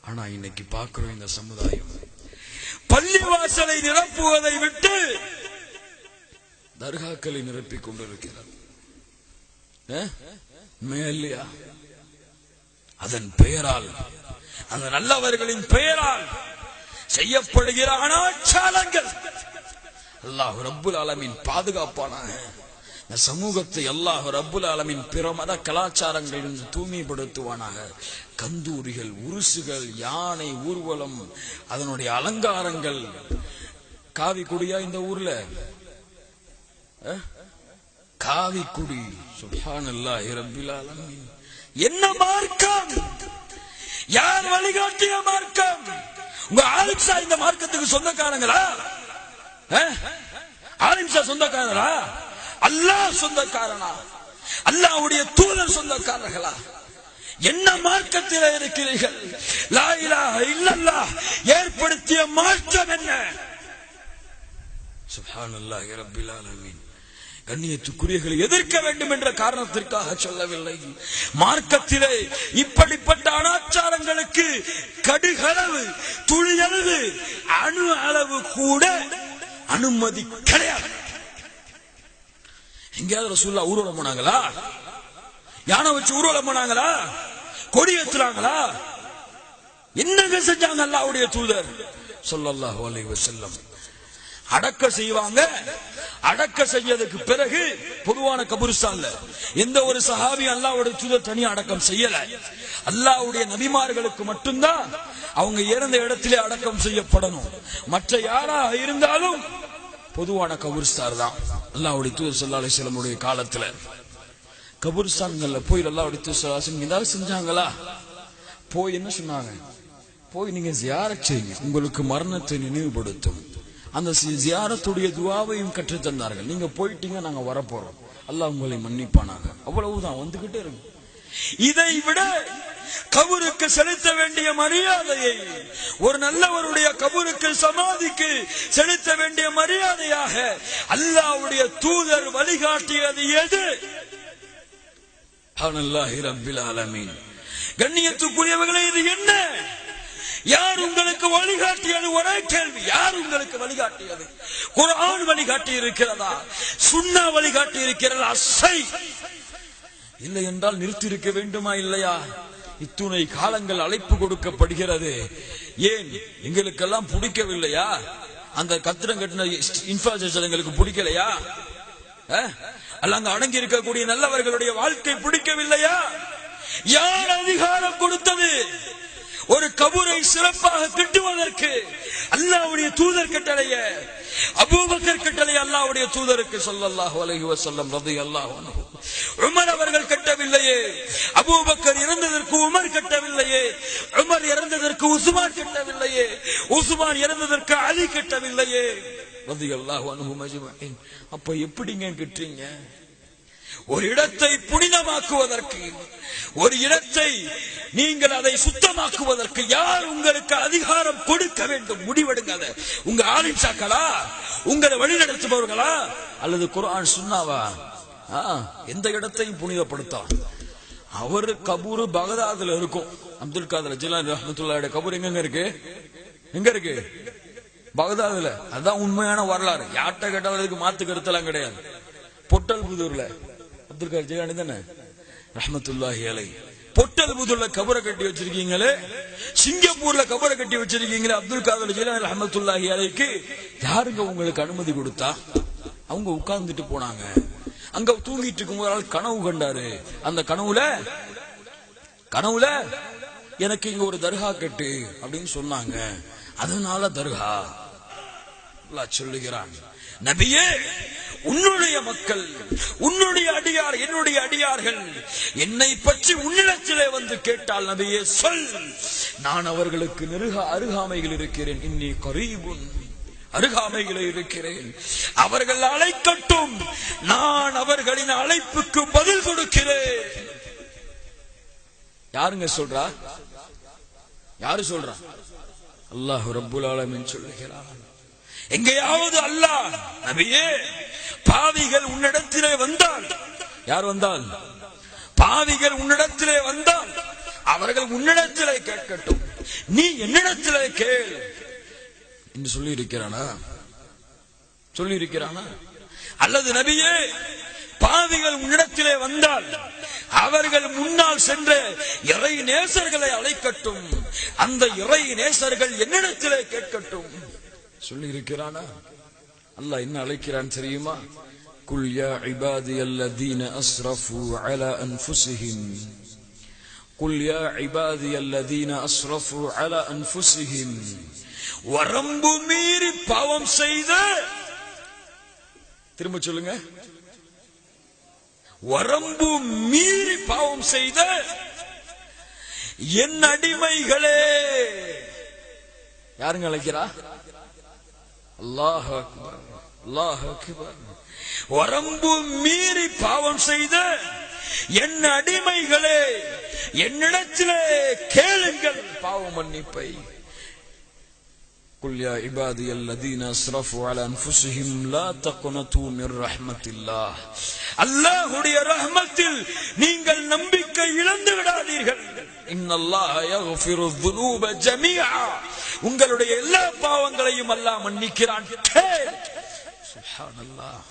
ஆனா இன்னைக்கு பார்க்கிறோம் இந்த சமுதாயம் பள்ளிவாசலை நிரப்புவதை விட்டு தர்காக்களை நிரப்பிக் கொண்டிருக்கிறார். இல்லையா? அதன் பெயரால், அந்த நல்லவர்களின் பெயரால் செய்யப்படுகிற அனாச்சாரங்கள் அல்லாஹ் ரப்புல் ஆலமீன் பாதுகாப்பானாக. இந்த சமூகத்தை அல்லாஹ் ரப்புல் ஆலமீன் பிற மத கலாச்சாரங்களில் தூய்மைப்படுத்துவானாக. கந்தூரிகள், உருசுகள், யானை ஊர்வலம், அதனுடைய அலங்காரங்கள். காவிக்குடியா இந்த ஊர்ல? காவிக்குடி. சுப்ஹானல்லாஹி ரப்பில் ஆலமீன். என்ன மார்க்கம்? யார் வழிகாட்டிய மார்க்கம்? உங்க ஆலிம்சா இந்த மார்க்கத்துக்கு சொந்தக்காரங்களா? ஆலிம்சா சொந்தக்காரங்களா? அல்லாஹ் சொந்தக்காரனா? அல்லாஹ்வுடைய தூதர் சொந்தக்காரர்களா? என்ன மார்க்கத்தில் இருக்கிறீர்கள்? லா இலாஹ இல்லல்லாஹ் ஏற்படுத்திய மார்க்கம் என்ன? சுப்ஹானல்லாஹி ரப்பில் ஆலமீன். கண்ணியத்துக்குரியவர்களை எதிர்க்க வேண்டும் என்ற காரணத்திற்காக சொல்லவில்லை. மார்க்கத்திலே இப்படிப்பட்ட அனாச்சாரங்களுக்கு கடுகளவு, துளியளவு, அணு அளவு கூட அனுமதி கிடையாது. எங்கேயாவது ரசூலுல்லாஹ் ஊர்வலம் போனாங்களா? யானை வச்சு ஊர்வலம் போனாங்களா? கொடி ஏத்துறாங்களா? என்னங்க செஞ்சாங்க அல்லாஹ்வுடைய தூதர் ஸல்லல்லாஹு அலைஹி வஸல்லம்? அடக்க செய்வாங்க. அடக்க செய்யறதுக்கு பிறகு பொதுவான கபூரிஸ்தான்ல எந்த ஒரு சஹாபி அல்லாஹ்வுடைய தூதர் தனியா அடக்கம் செய்யல. அல்லாஹ்வுடைய நபிமார்களுக்கு மட்டும்தான் அவங்க இறந்த இடத்திலே அடக்கம் செய்யப்படணும். மற்ற யாராக இருந்தாலும் பொதுவான கபூரிஸ்தான் தான். அல்லாஹ்வுடைய தூதர் ஸல்லல்லாஹு அலைஹி வஸல்லம் காலத்துல கபூரிஸ்தான்கள்ல போய் அல்லாஹ்வுடைய தூதர் ஸல்லல்லாஹு அலைஹி வஸல்லம் ஏதாவது செஞ்சாங்களா? போய் என்ன சொன்னாங்க? போய் நீங்க ஜியாரத் செய்யுங்க, உங்களுக்கு மரணத்தை நினைவுபடுத்தும். அந்த ஜியாரத்துடைய துஆவையும் கற்று தந்தார்கள். நீங்க போயிட்டீங்க, நாங்க வரப்போறோம், அல்லாஹ் உங்களை மன்னிப்பானாக. அவ்வளவுதான், வந்துகிட்டே இருக்கு. இதை விட கபருக்கு செலுத்த வேண்டிய மரியாதையை, ஒரு நல்லவருடைய கபருக்கு, சமாதிக்கு செலுத்த வேண்டிய மரியாதையாக அல்லாஹ்வுடைய தூதர் வழிகாட்டியது எது? சுப்ஹானல்லாஹி ரப்பில் ஆலமீன். கண்ணியத்துக்குரியவர்களே, இது என்ன? யார் உங்களுக்கு வழிகாட்டியது? ஒரே கேள்வி, யார் உங்களுக்கு வழிகாட்டியது? குர்ஆன் வழிகாட்டி இருக்கிறதா? சுன்னா வழிகாட்டி இருக்கிறதா? இல்லை என்றால் நிறுத்தி இருக்க வேண்டுமா இல்லையா? இத்துணை காலங்கள் அழைப்பு கொடுக்கப்படுகிறது. ஏன் எங்களுக்கெல்லாம் பிடிக்கவில்லையா? அந்த கத்திரம் கட்டின இன்ஃப்ராஸ்ட்ரக்சர் எங்களுக்கு பிடிக்கலையா? அல்ல அங்க அடங்கி இருக்கக்கூடிய நல்லவர்களுடைய வாழ்க்கை பிடிக்கவில்லையா? யார் அதிகாரம் கொடுத்தது? ஒரு கபூரை சிறப்பாக கட்டுவதற்கு அல்லாஹ்வுடைய தூதர் கட்டளைய, அபூபக்கர் கட்டளைய அல்லாஹ்வுடைய தூதருக்கு ஸல்லல்லாஹு அலைஹி வஸல்லம் ரலியல்லாஹு அன்ஹு. உமர் அவர்கள் கட்டவில்லையே, அபூபக்கர் இறந்ததற்கு உமர் கட்டவில்லையே, உமர் இறந்ததற்கு உஸ்மான் கட்டவில்லையே, உஸ்மான் இறந்ததற்கு அலி கட்டவில்லையே ரலியல்லாஹு அன்ஹும் அஜ்மஈன். அப்ப எப்படிங்க கட்டறீங்க? ஒரு இடத்தை புனிதமாக்குவதற்கு, ஒரு இடத்தை நீங்கள் அதை சுத்தமாக்குவதற்கு யார் உங்களுக்கு அதிகாரம் கொடுக்க வேண்டும்? முடிவெடுங்க. உங்க ஆலிம்சாக்களா? உங்களை வழிநடத்துபவர்களா? அல்லது குர்ஆன் சுன்னாவா? எந்த இடத்தையும் புனிதப்படுத்தலாம். அவரு கபூர் பகதாதுல இருக்கும். அப்துல் காதர் ஜிலானி ரஹ்மத்துல்லாஹி கபூர் எங்க இருக்கு? எங்க இருக்கு? பகதாதுல. அதான் உண்மையான வரலாறு. யார்கிட்ட கேட்டாலும் மாத்து கருத்தெல்லாம் கிடையாது. பொட்டல் புதூர்ல அப்துல் காதர் ஜிலானி தானே ரஹ்மத்துல்லாஹி அலைஹி. பொட்டல் புதூர்ல கபரை கட்டி வச்சிருக்கீங்களே, சிங்கப்பூர்ல கபரை கட்டி வச்சிருக்கீங்களே அப்துல் காதர் ஜிலானி ரஹ்மத்துல்லாஹி அலைஹிக்கு யாருங்க உங்களுக்கு அனுமதி கொடுத்தா? அவங்க உட்கார்ந்துட்டு போனாங்க. அங்க தூங்கிட்டு இருக்கும் ஒரு ஆள் கனவு கண்டாரு. அந்த கனவுல எனக்கு இங்க ஒரு தர்கா கட்டு அப்படின்னு சொன்னாங்க. அதனால தர்கா அல்லாஹ் சொல்லுகிறான், நபியே, உன்னுடைய மக்கள், உன்னுடைய அடியார், என்னுடைய அடியார்கள் என்னை பற்றி உன்னிடத்திலே வந்து கேட்டால் நபியே சொல், நான் அவர்களுக்கு அருகாமையில் இருக்கிறேன். இன்னி கரீபுன், அருகாமையில் இருக்கிறேன். அவர்கள் அழைக்கட்டும், நான் அவர்களின் அழைப்புக்கு பதில் கொடுக்கிறேன். யாருங்க சொல்றா? யாரு சொல்றா? அல்லாஹ் ரப்புல் ஆலமீன் சொல்லுகிறான். எங்கேயாவது அல்லாஹ், நபியே, பாவிகள் உன்னிடத்திலே வந்தால், யார் வந்தால்? பாவிகள் உன்னிடத்திலே வந்தால் அவர்கள் உன்னிடத்திலே கேட்கட்டும், நீ என்னிடத்திலே கேள் என்று சொல்லி இருக்கிறானா? அல்லது நபியே, பாவிகள் உன்னிடத்திலே வந்தால் அவர்கள் முன்னால் சென்ற இறை நேசர்களை அழைக்கட்டும், அந்த இறை நேசர்கள் என்னிடத்திலே கேட்கட்டும் சொல்லி இருக்கிறானா? அல்லாஹ் என்ன அழைக்கிறான் தெரியுமா? குல் யா இபாதியல்லதீன அஸ்ரஃபு அலா அன்ஃபுஸிஹிம், குல் யா இபாதியல்லதீன அஸ்ரஃபு அலா அன்ஃபுஸிஹிம், வரம்பு மீறி பாவம் செய்த, திரும்ப சொல்லுங்க, வரம்பு மீறி பாவம் செய்த என் அடிமைகளே. யாருங்க அழைக்கிறா? அல்லாஹ் அக்பர், அல்லாஹ் அக்பர். வரம்பு மீறி பாவம் செய்த என் அடிமைகளே, என்னிடத்திலே கேளுங்கள் பாவ மன்னிப்பை. குல் யா இபாதியல்லதீன அஸ்ரஃபு அலா அன்ஃபுஸிஹிம் லா தக்னது மின் ரஹ்மத்தில்லாஹ், அல்லாஹ்வுடைய ரஹ்மத்தில் நீங்கள் நம்பிக்கை இழந்து விடாதீர்கள். இன்னல்லாஹ யக்ஃபிரு ذுனூப ஜமீஆ, உங்களுடைய எல்லா பாவங்களையும் அல்லாஹ் மன்னிக்கிறான். சுப்ஹானல்லாஹ்.